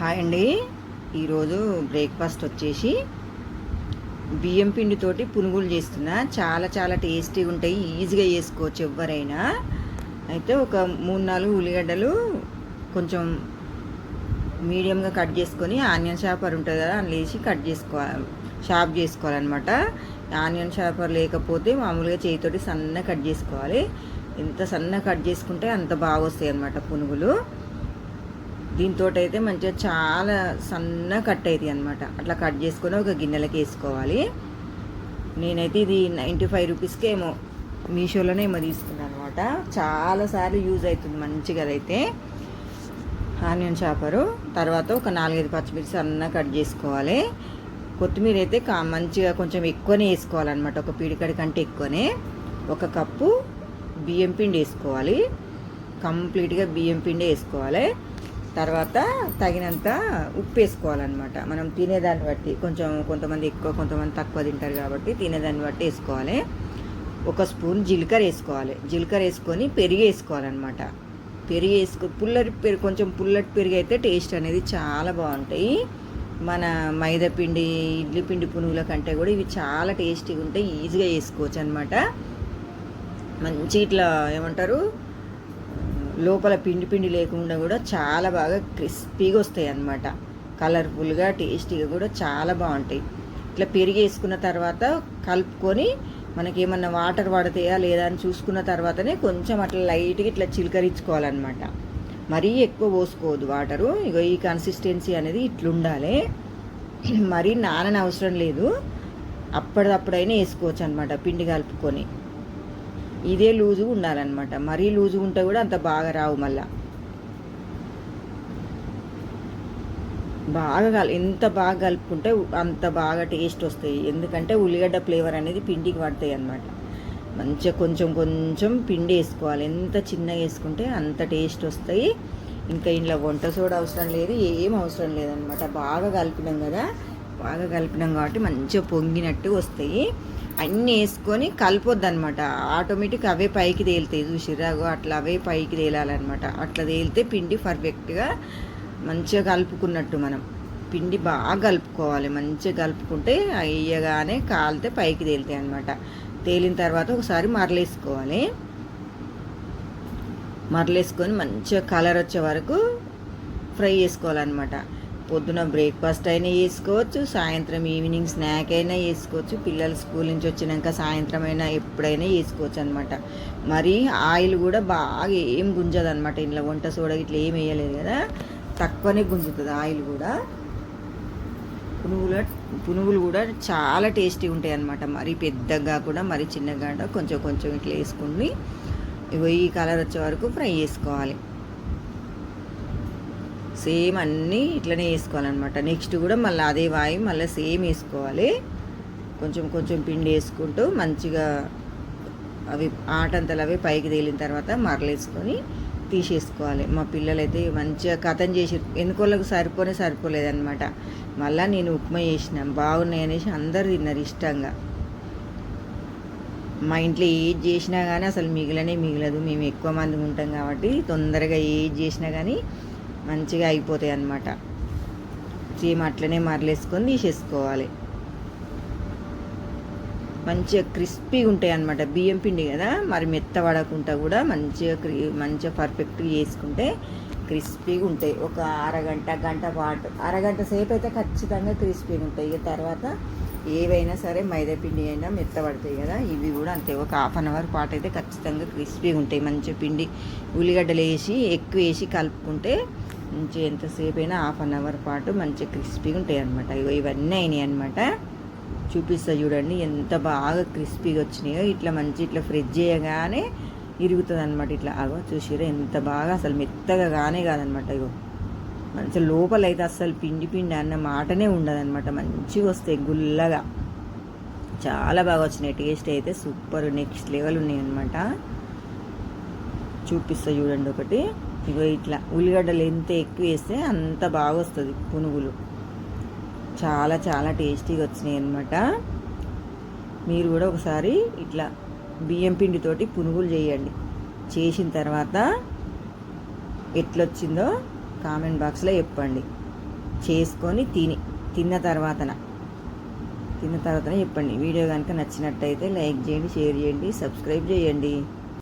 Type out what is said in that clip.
Hi అండి. ఈరోజు breakfast వచ్చేసి బియ్యం పిండితోటి పునుగులు చేస్తున్నా. చాలా చాలా టేస్టీగా ఉంటాయి, ఈజీగా చేసుకోవచ్చు ఎవరైనా. అయితే ఒక 3-4 ఉల్లిగడ్డలు కొంచెం మీడియంగా కట్ చేసుకొని, ఆనియన్ షాపర్ ఉంటుంది కదా, అందులో వేసి కట్ చేసుకోవాలి, షాప్ చేసుకోవాలన్నమాట. ఆనియన్ షాపర్ లేకపోతే మామూలుగా చేతితోటి సన్నగా కట్ చేసుకోవాలి. ఎంత సన్నగా కట్ చేసుకుంటే అంత బాగా వస్తాయి అన్నమాట పునుగులు. దీంతో అయితే మంచిగా చాలా సన్న కట్ అవుతాయి అనమాట. అట్లా కట్ చేసుకొని ఒక గిన్నెలకి వేసుకోవాలి. నేనైతే ఇది 95 రూపీస్కి ఏమో మీషోలోనే ఏమో తీసుకున్నాను అనమాట. చాలాసార్లు యూజ్ అవుతుంది మంచిగా. అదైతే ఆనియన్ చాపరు. తర్వాత ఒక 4-5 పచ్చిమిర్చి సన్న కట్ చేసుకోవాలి. కొత్తిమీర అయితే మంచిగా కొంచెం ఎక్కువనే వేసుకోవాలన్నమాట, ఒక పిడికడి కంటే ఎక్కువనే. 1 కప్పు బియ్యం పిండి వేసుకోవాలి, కంప్లీట్గా బియ్యం పిండి వేసుకోవాలి. తర్వాత తగినంత ఉప్పు వేసుకోవాలన్నమాట. మనం తినేదాన్ని బట్టి, కొంతమంది ఎక్కువ కొంతమంది తక్కువ తింటారు కాబట్టి తినేదాన్ని బట్టి వేసుకోవాలి. 1 స్పూన్ జీలకర్ర వేసుకోవాలి. జీలకర్ర వేసుకొని పెరుగు వేసుకోవాలన్నమాట. పెరుగు కొంచెం పుల్లటి పెరుగు అయితే టేస్ట్ అనేది చాలా బాగుంటాయి. మన మైదా పిండి, ఇడ్లీ పిండి పునుగుల కంటే కూడా ఇవి చాలా టేస్టీగా ఉంటాయి, ఈజీగా వేసుకోవచ్చు అనమాట. మంచి ఇట్లా ఏమంటారు, లోపల పిండి లేకుండా కూడా చాలా బాగా క్రిస్పీగా వస్తాయి అన్నమాట. కలర్ఫుల్గా టేస్టీగా కూడా చాలా బాగుంటాయి. ఇట్లా పెరిగి వేసుకున్న తర్వాత కలుపుకొని, మనకి ఏమన్నా వాటర్ పడతాయా లేదా అని చూసుకున్న తర్వాతనే కొంచెం అట్లా లైట్గా ఇట్లా చిలకరించుకోవాలన్నమాట. మరీ ఎక్కువ పోసుకోవద్దు వాటరు. ఇగో ఈ కన్సిస్టెన్సీ అనేది ఇట్లుండాలి. మరీ నానని అవసరం లేదు, అప్పటిదప్పుడైనా వేసుకోవచ్చు అనమాట పిండి కలుపుకొని. ఇదే లూజుగా ఉండాలన్నమాట. మరీ లూజుగా ఉంటే కూడా అంత బాగా రావు. మళ్ళా ఎంత బాగా కలుపుకుంటే అంత బాగా టేస్ట్ వస్తాయి. ఎందుకంటే ఉల్లిగడ్డ ఫ్లేవర్ అనేది పిండికి పడతాయి అన్నమాట. మంచిగా కొంచెం కొంచెం పిండి వేసుకోవాలి. ఎంత చిన్నగా వేసుకుంటే అంత టేస్ట్ వస్తాయి. ఇంకా ఇంట్లో వంట సోడా అవసరం లేదు, ఏం అవసరం లేదనమాట. బాగా కలిపినాం కాబట్టి మంచిగా పొంగినట్టు వస్తాయి. అన్నీ వేసుకొని కలపొద్దు అనమాట. ఆటోమేటిక్ అవే పైకి తేలుతాయి, చూసిరాగో అట్లా అవే పైకి తేలాలన్నమాట. అట్లా తేలితే పిండి పర్ఫెక్ట్గా మంచిగా కలుపుకున్నట్టు. మనం పిండి బాగా కలుపుకోవాలి. మంచిగా కలుపుకుంటే అయ్యగానే కాలితే పైకి తేలుతాయి అనమాట. తేలిన తర్వాత ఒకసారి మరలేసుకొని మంచిగా కలర్ వచ్చే వరకు ఫ్రై చేసుకోవాలన్నమాట. పొద్దున బ్రేక్ఫాస్ట్ అయినా చేసుకోవచ్చు, సాయంత్రం ఈవినింగ్ స్నాక్ అయినా చేసుకోవచ్చు, పిల్లలు స్కూల్ నుంచి వచ్చినాక సాయంత్రం అయినా ఎప్పుడైనా చేసుకోవచ్చు అనమాట. మరి ఆయిల్ కూడా బాగా ఏం గుంజదు అనమాట. ఇంట్లో వంట సోడా ఇట్లా ఏం వేయలేదు కదా, తక్కువనే గుంజుతుంది ఆయిల్ కూడా. పునుగులు కూడా చాలా టేస్టీగా ఉంటాయి అన్నమాట. మరీ పెద్దగా కూడా మరీ చిన్నగా కొంచెం కొంచెం ఇట్లా వేసుకుని ఇగో ఈ కలర్ వచ్చే వరకు ఫ్రై చేసుకోవాలి. సేమ్ అన్నీ ఇట్లనే వేసుకోవాలన్నమాట. నెక్స్ట్ కూడా మళ్ళీ అదే మళ్ళీ సేమ్ వేసుకోవాలి. కొంచెం కొంచెం పిండి వేసుకుంటూ మంచిగా అవి ఆటంతలు అవి పైకి తేలిన తర్వాత మరలేసుకొని తీసేసుకోవాలి. మా పిల్లలైతే మంచిగా కథం చేసి ఎన్నికోళ్ళకు సరిపోలేదన్నమాట. మళ్ళీ నేను ఉప్మా చేసిన, బాగున్నాయి అనేసి అందరు తిన్నారు ఇష్టంగా. మా ఇంట్లో ఏది చేసినా కానీ అసలు మిగలదు. మేము ఎక్కువ మంది ఉంటాం కాబట్టి తొందరగా ఏది చేసినా కానీ మంచిగా అయిపోతాయి అన్నమాట. సేమ్ అట్లనే మరలేసుకొని తీసేసుకోవాలి. మంచిగా క్రిస్పీగా ఉంటాయి అన్నమాట. బియ్యం పిండి కదా, మరి మెత్తబడకుండా కూడా మంచిగా పర్ఫెక్ట్గా చేసుకుంటే క్రిస్పీగా ఉంటాయి. ఒక అరగంట సేపు అయితే ఖచ్చితంగా క్రిస్పీగా ఉంటాయి. ఇక తర్వాత ఏవైనా సరే మైదా పిండి అయినా మెత్తబడతాయి కదా, ఇవి కూడా అంతే. ఒక 1/2 అవర్ పాటు అయితే ఖచ్చితంగా క్రిస్పీగా ఉంటాయి. మంచిగా పిండి ఉల్లిగడ్డలు ఎక్కువ వేసి కలుపుకుంటే మంచిగా ఎంతసేపు అయినా 1/2 అవర్ పాటు మంచిగా క్రిస్పీగా ఉంటాయి అనమాట. ఇవన్నీ అయినాయి అనమాట. చూపిస్తా చూడండి ఎంత బాగా క్రిస్పీగా వచ్చినాయో. ఇట్లా ఫ్రిడ్జ్ చేయగానే ఇరుగుతుంది అనమాట. ఇట్లా చూసిరా ఎంత బాగా, అసలు మెత్తగా కాదనమాట. మంచిగా లోపల అయితే అస్సలు పిండి అన్న మాటనే ఉండదన్నమాట. మంచిగా వస్తాయి గుల్లగా, చాలా బాగా వచ్చినాయి. టేస్ట్ అయితే సూపర్, నెక్స్ట్ లెవెల్ ఉన్నాయి అనమాట. చూపిస్తా చూడండి ఒకటి. ఇట్లా ఉల్లిగడ్డలు ఎంత ఎక్కువ వేస్తే అంత బాగా వస్తుంది పునుగులు. చాలా చాలా టేస్టీగా వచ్చినాయి అనమాట. మీరు కూడా ఒకసారి ఇట్లా బియ్యం పిండితోటి పునుగులు చేయండి. చేసిన తర్వాత ఎట్లొచ్చిందో కామెంట్ బాక్స్లో చెప్పండి. చేసుకొని తిన్న తర్వాతనే చెప్పండి. వీడియో కనుక నచ్చినట్టయితే లైక్ చేయండి, షేర్ చేయండి, సబ్స్క్రైబ్ చేయండి.